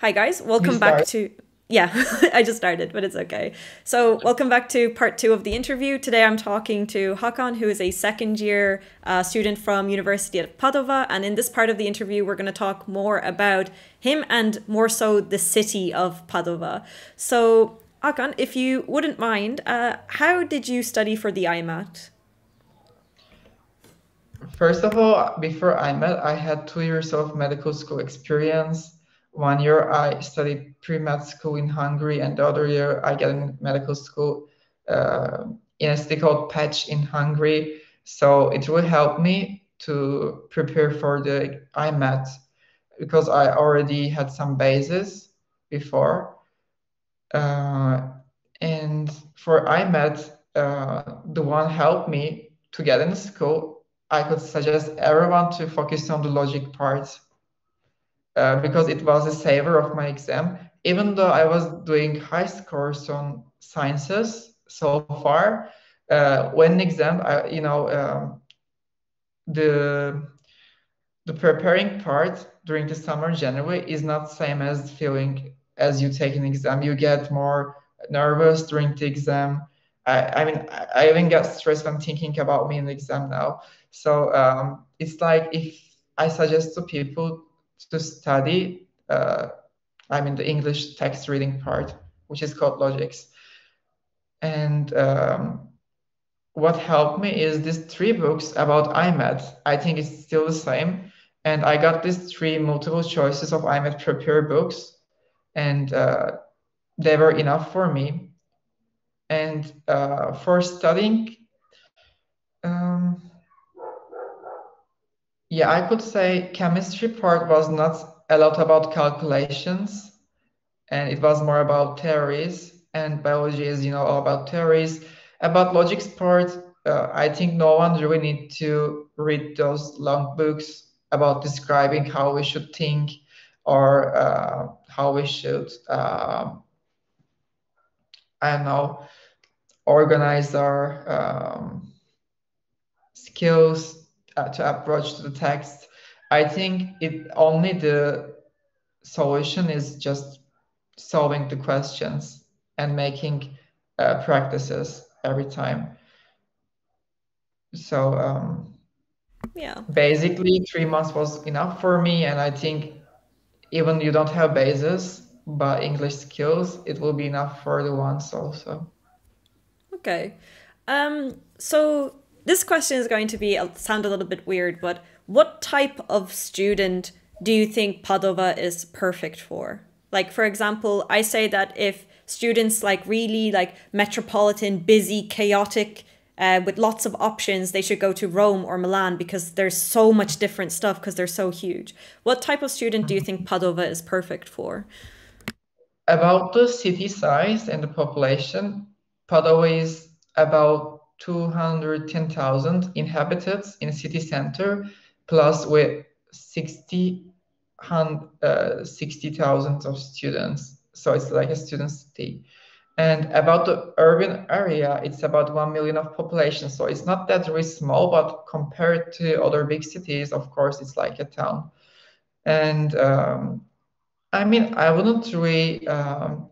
Hi guys, You welcome back start. to yeah, I just started, but it's okay. So, welcome back to part two of the interview. Today I'm talking to Hakan, who is a second year student from University of Padova. And in this part of the interview, we're going to talk more about him and more so the city of Padova. So, Hakan, if you wouldn't mind, how did you study for the IMAT? First of all, before I met, I had 2 years of medical school experience. 1 year I studied pre-med school in Hungary, and the other year I got in medical school uh, in a city called Patch in Hungary. So it really helped me to prepare for the IMAT because I already had some bases before. Uh, and for IMAT, the one helped me to get in school. I could suggest everyone to focus on the logic part because it was a saver of my exam. Even though I was doing high scores on sciences so far, when exam, the the preparing part during the summer January is not same as feeling as you take an exam. You get more nervous during the exam. I even get stressed when thinking about me in the exam now. So it's like if I suggest to people to study, the English text reading part, which is called logics. And what helped me is these 3 books about IMAT. I think it's still the same. And I got these 3 multiple choices of IMAT prepare books, and they were enough for me. And for studying, um, yeah, I could say chemistry part was not a lot about calculations, and it was more about theories. And biology is, all about theories. About logics part, I think no one really need to read those long books about describing how we should think or how we should, I don't know, organize our skills to approach to the text. I think it only the solution is just solving the questions and making practices every time. So Yeah. basically, 3 months was enough for me, and I think even you don't have basis but English skills, it will be enough for the ones also. Okay. So this question is going to be sound a little bit weird, but what type of student do you think Padova is perfect for? Like, for example, I say that if students like really like metropolitan, busy, chaotic, with lots of options, they should go to Rome or Milan because there's so much different stuff because they're so huge. What type of student do you think Padova is perfect for? About the city size and the population, Padova is about 210,000 inhabitants in city center, plus with 60,000 of students. So it's like a student city. And about the urban area, it's about 1 million of population. So it's not that really small, but compared to other big cities, of course, it's like a town. And I wouldn't really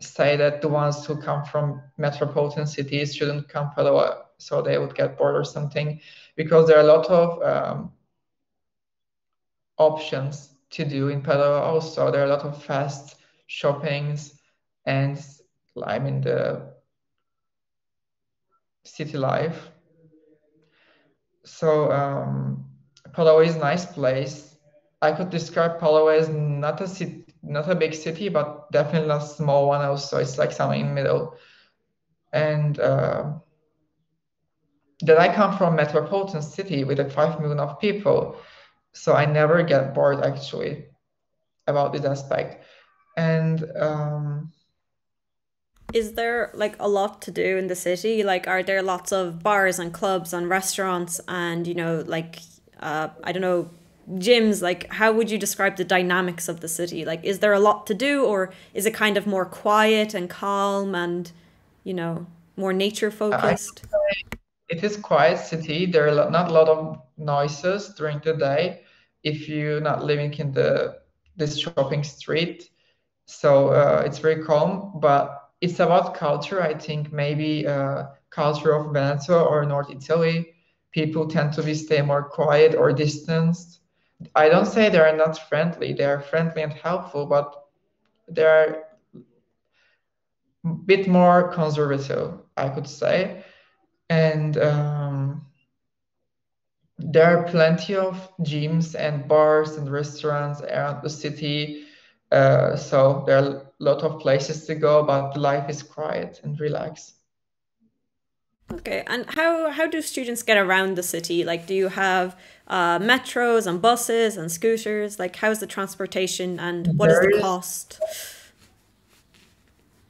say that the ones who come from metropolitan cities shouldn't come Padua, so they would get bored or something, because there are a lot of options to do in Padua. Also, there are a lot of fast shoppings, and the city life. So Palau is a nice place. I could describe Palau as not a city, not a big city, but definitely not a small one. Also, it's like somewhere in the middle. And then I come from a metropolitan city with like 5 million of people, so I never get bored actually about this aspect. And Is there like a lot to do in the city? Like, are there lots of bars and clubs and restaurants and, like, I don't know, gyms? Like, how would you describe the dynamics of the city? Like, is there a lot to do, or is it kind of more quiet and calm and, you know, more nature I focused? It is quiet city. There are not a lot of noises during the day if you're not living in the this shopping street. So it's very calm, but it's about culture. I think maybe culture of Veneto or North Italy, people tend to be stay more quiet or distanced. I don't say they are not friendly. They are friendly and helpful, but they're a bit more conservative, I could say. And there are plenty of gyms and bars and restaurants around the city. So there are a lot of places to go, but the life is quiet and relaxed. Okay, and how do students get around the city? Like, do you have metros and buses and scooters? Like, how's the transportation and what is the There is, cost?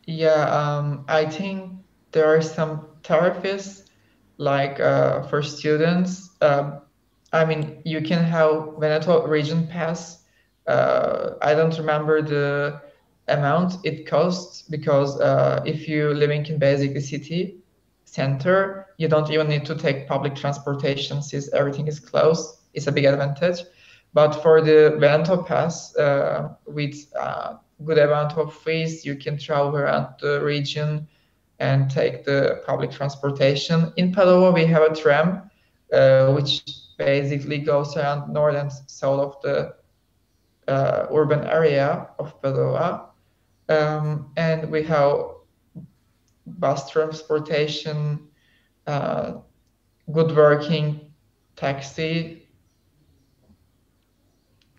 yeah, I think there are some therapists like for students. I mean, you can have Veneto region pass. I don't remember the amount it costs because if you living in basically city center, you don't even need to take public transportation since everything is close. It's a big advantage. But for the Veneto pass, with good amount of fees, you can travel around the region and take the public transportation. In Padova, we have a tram, which basically goes around north and south of the urban area of Padova. And we have bus transportation, uh, good working taxi,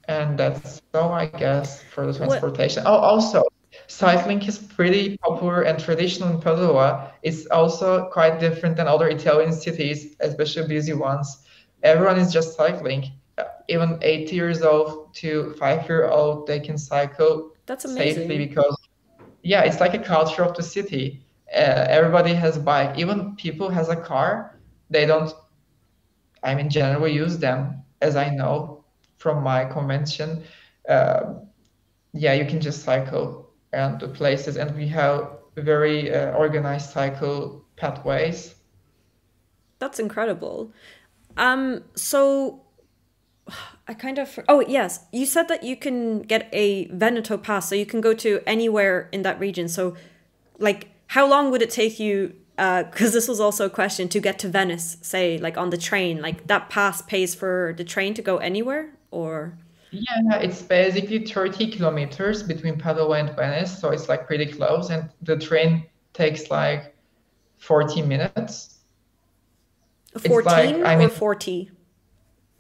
and that's all, I guess, for the What transportation. Oh, also, cycling is pretty popular and traditional in Padua. It's also quite different than other Italian cities, especially busy ones. Everyone is just cycling. Even 80 years old to 5 year old, they can cycle that's safely amazing. because, yeah, it's like a culture of the city. Everybody has a bike. Even people has a car. They don't, I mean, generally use them, as I know from my convention. Uh, yeah, you can just cycle around the places, and we have very organized cycle pathways. That's incredible. So I kind of oh yes, you said that you can get a Veneto pass, so you can go to anywhere in that region. So, like, how long would it take you? Because this was also a question to get to Venice, say, like on the train. Like that pass pays for the train to go anywhere, or Yeah, it's basically 30 kilometers between Padua and Venice, so it's like pretty close, and the train takes like 40 minutes. It's like, 14 I or mean, 40?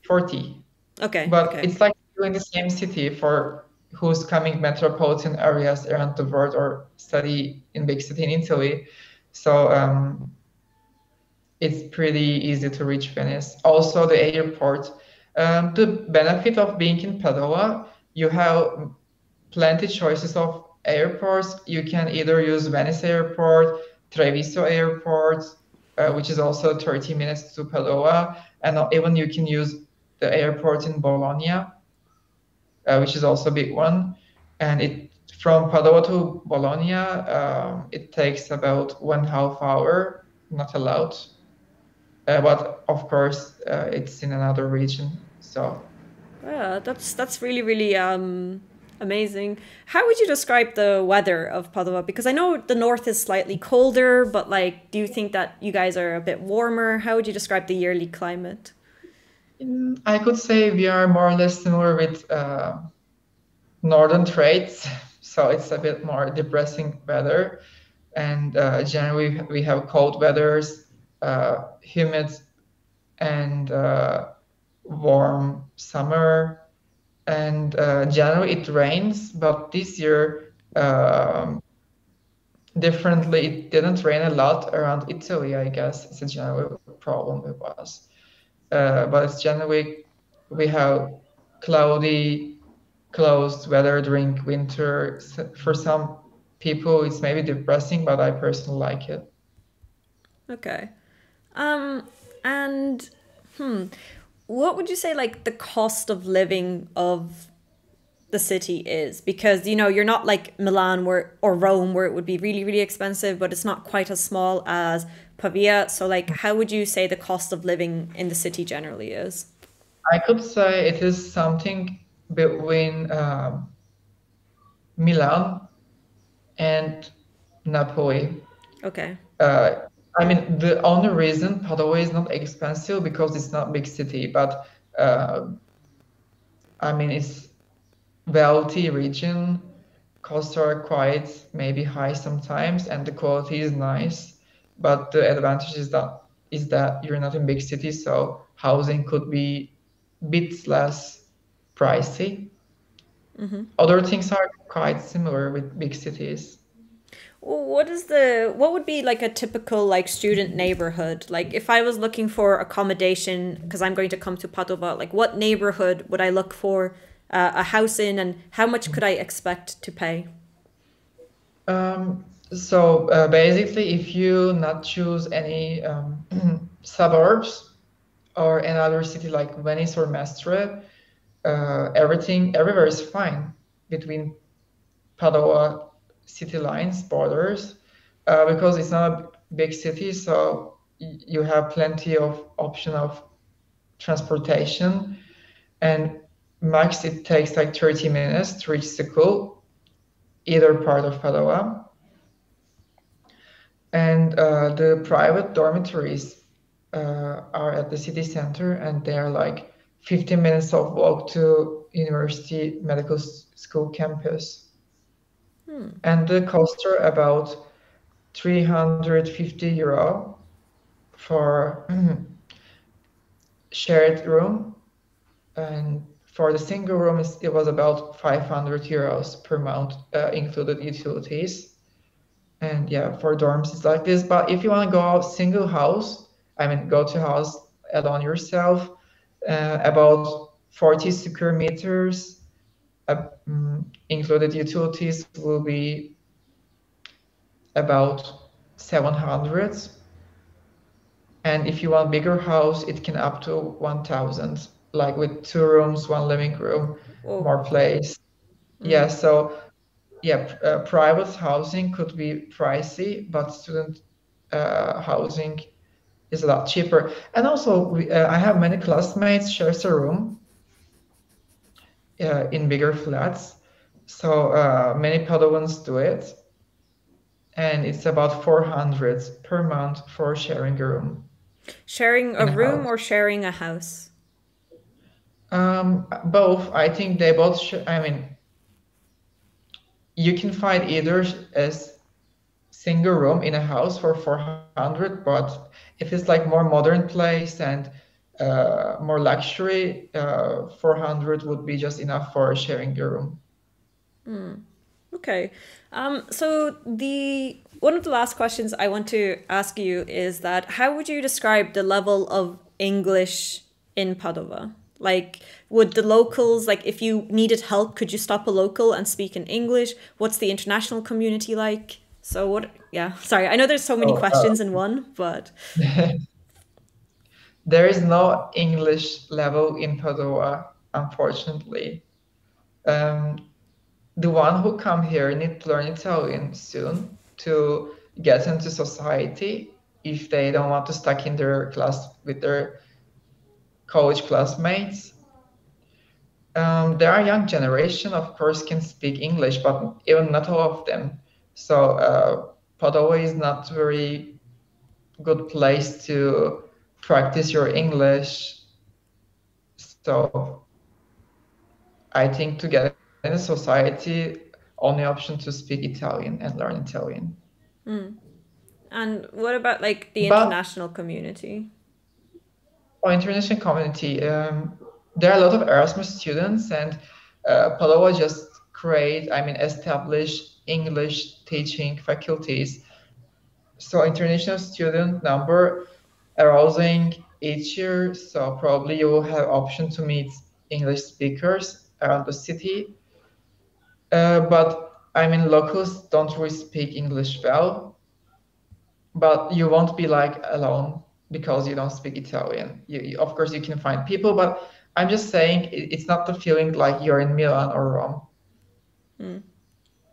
40, Okay, but okay. it's like still in the same city for who's coming metropolitan areas around the world or study in big city in Italy. So it's pretty easy to reach Venice. Also, the airport. The benefit of being in Padova, you have plenty choices of airports. You can either use Venice Airport, Treviso Airport, which is also 30 minutes to Padova, and even you can use the airport in Bologna, which is also a big one. And it from Padova to Bologna, it takes about 1.5 hour, not a lot. But of course, it's in another region. So Yeah, that's really really amazing. How would you describe the weather of Padua? Because I know the north is slightly colder, but like, do you think that you guys are a bit warmer? How would you describe the yearly climate? I could say we are more or less similar with northern traits. So it's a bit more depressing weather. And generally, we have cold weathers, humid and warm summer. And generally, it rains. But this year, differently, it didn't rain a lot around Italy, I guess. It's a general problem with us. But it's generally, we have cloudy, closed weather during winter. For some people, it's maybe depressing, but I personally like it. Okay. Um, and what would you say like the cost of living of the city is? Because you're not like Milan where or Rome where it would be really really expensive, but it's not quite as small as Pavia. So like, how would you say the cost of living in the city generally is? I could say it is something between Milan. and Napoli. Okay. Uh, I mean, the only reason Padova is not expensive because it's not big city, but uh, I mean, it's wealthy region. Costs are quite maybe high sometimes, and the quality is nice. But the advantage is that you're not in big cities, so housing could be bit less pricey. Mm-hmm. Other things are quite similar with big cities. What would be like a typical like student neighborhood? Like if I was looking for accommodation because I'm going to come to Padova, like what neighborhood would I look for a house in, and how much could I expect to pay? So basically, if you not choose any suburbs or another city like Venice or Mestre, everything everywhere is fine between Padova city lines borders because it's not a big city, so you have plenty of option of transportation, and max it takes like 30 minutes to reach school, either part of Padova. And the private dormitories are at the city center, and they are like 15 minutes of walk to university medical school campus. And the costs are about 350 euro for shared room, and for the single room it was about 500 euros per month, included utilities. And yeah, for dorms it's like this. But if you want to go out single house, I mean go to house alone yourself, about 40 square meters, included utilities will be about 700. And if you want bigger house, it can up to 1,000, like with two rooms, one living room, Whoa. more place. Yeah, so yeah, private housing could be pricey, but student housing is a lot cheaper. And also, I have many classmates shares a room in bigger flats. So many Padovans do it, and it's about 400 per month for sharing a room Sharing a in a room house. or sharing a house? Both. I think they both. I mean, you can find either as single room in a house for 400, but if it's like more modern place and more luxury, 400 would be just enough for sharing your room. Okay. So the one of the last questions I want to ask you is that how would you describe the level of English in Padova? Like, would the locals, like, if you needed help, could you stop a local and speak in English? What's the international community like? So what, yeah, sorry, I know there's so many So questions in one, but there is no English level in Padua, unfortunately. Um, the one who come here need to learn Italian soon to get into society if they don't want to stuck in their class with their college classmates. There are young generation, of course, can speak English, but even not all of them. So Padova is not very good place to practice your English. So I think to get in a society, only option to speak Italian and learn Italian. and what about like the But international community? for international community, there are a lot of Erasmus students, and Padova just establish English teaching faculties. So international student number arousing each year. So probably you will have option to meet English speakers around the city. But I mean, locals don't really speak English well, but you won't be like alone because you don't speak Italian. Of course, you can find people, but I'm just saying it's not the feeling like you're in Milan or Rome.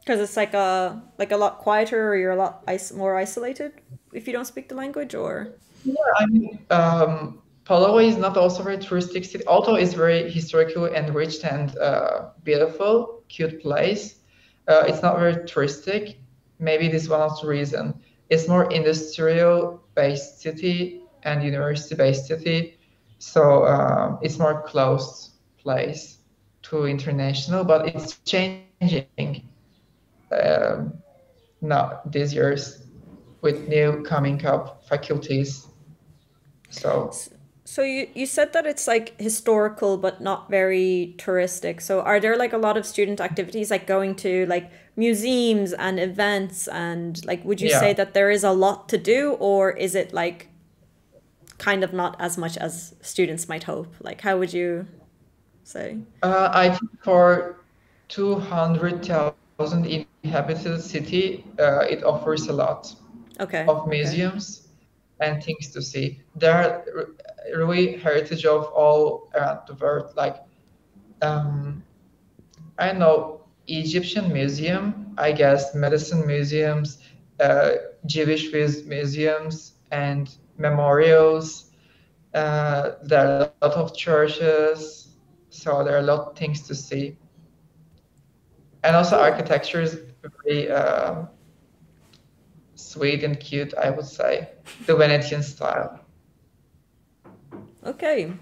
Because it's like a lot quieter, or you're a lot more isolated if you don't speak the language, or Yeah, I mean, Palau is not also very touristic city, although it's very historically enriched and beautiful, cute place. It's not very touristic. maybe this is one of the reason. It's more industrial-based city and university-based city, so it's more closed place to international, but it's changing um, now these years with new coming up faculties. So So you said that it's like historical but not very touristic. So are there like a lot of student activities like going to like museums and events, and like would you say yeah, that there is a lot to do, or is it like kind of not as much as students might hope? Like how would you say? I think for 200,000 inhabited city, it offers a lot Okay, of okay. museums and things to see. There are really heritage of all around the world. Like um, I know Egyptian museum, I guess medicine museums, uh, Jewish museums, and memorials. There are a lot of churches, so there are a lot of things to see. And also Cool. architecture is very sweet and cute, I would say. The Venetian style. Okay.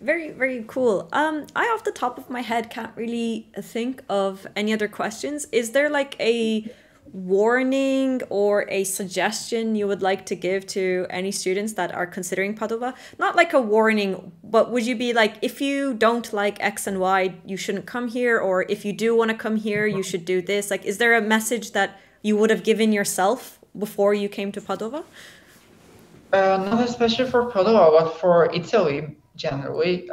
Very, very cool. I off the top of my head can't really think of any other questions. Is there like a warning or a suggestion you would like to give to any students that are considering Padova? Not like a warning, but would you be like, if you don't like X and Y, you shouldn't come here, or if you do want to come here, you should do this? Like, is there a message that you would have given yourself before you came to Padova? Not especially for Padova, but for Italy generally.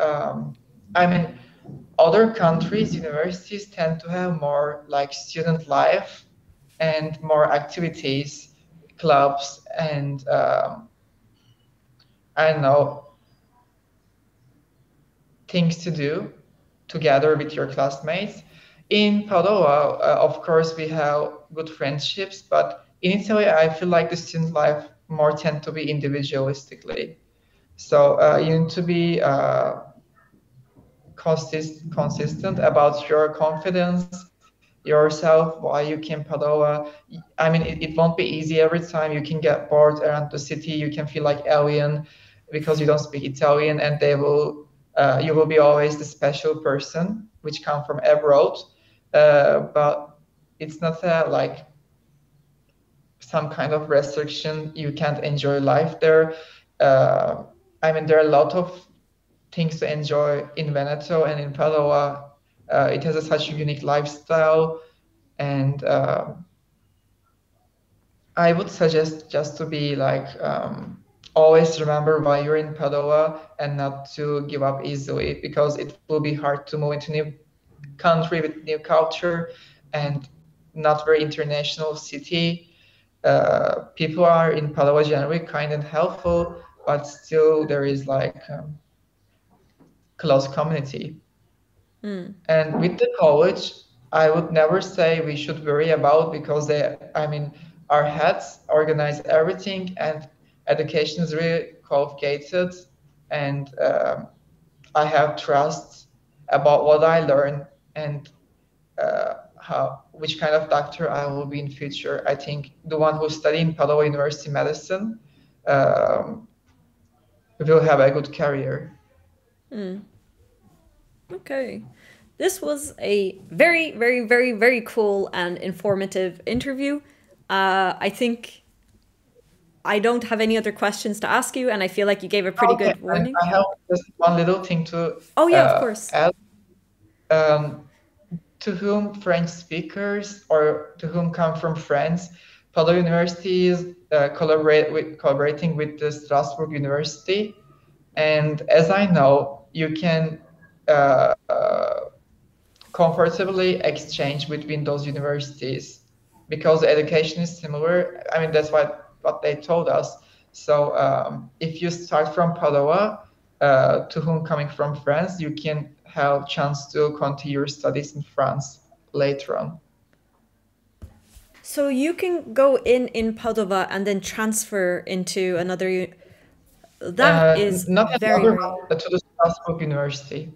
I mean, other countries, universities tend to have more like student life and more activities, clubs, and I don't know, things to do together with your classmates. In Padova, of course, we have good friendships, but in Italy, I feel like the student life more tend to be individualistically. So you need to be consistent about your confidence, yourself, why you came Padova. I mean, it won't be easy every time. You can get bored around the city. You can feel like alien because you don't speak Italian, and you will be always the special person which come from abroad. But it's not like some kind of restriction. You can't enjoy life there. Uh, I mean, there are a lot of things to enjoy in Veneto and in Padova. It has such a unique lifestyle, and I would suggest just to be like always remember why you're in Padova and not to give up easily, because it will be hard to move into new country with new culture and not very international city. People are in Padova generally kind and helpful, but still there is like close community. And with the college, I would never say we should worry about, because I mean, our heads organize everything, and education is really qualified, and I have trust about what I learn and which kind of doctor I will be in future. I think the one who's studying Padova University medicine um, will have a good career. Okay. This was a very, very, very, very cool and informative interview. I think I don't have any other questions to ask you, and I feel like you gave a pretty Okay, good and warning. I have just one little thing to Oh, yeah, of course. add. Um, to whom French speakers or to whom come from France, Padova University is collaborating with the Strasbourg University. And as I know, you can uh, comfortably exchange between those universities because the education is similar. I mean, that's what they told us. So if you start from Padova, to whom coming from France, you can have chance to continue your studies in France later on. So you can go in Padova and then transfer into another. That is Not very, another, very. but to the Strasbourg University.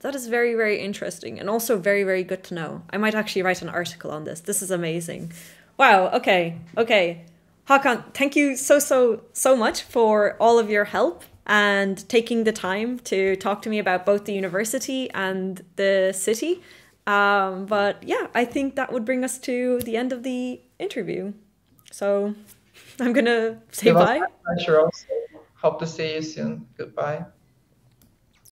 That is very, very interesting and also very, very good to know. I might actually write an article on this. This is amazing. Wow. Okay. Okay. Hakan, thank you so much for all of your help and taking the time to talk to me about both the university and the city. But yeah, I think that would bring us to the end of the interview. So I'm gonna say It was bye. my pleasure also. Hope to see you soon. Goodbye.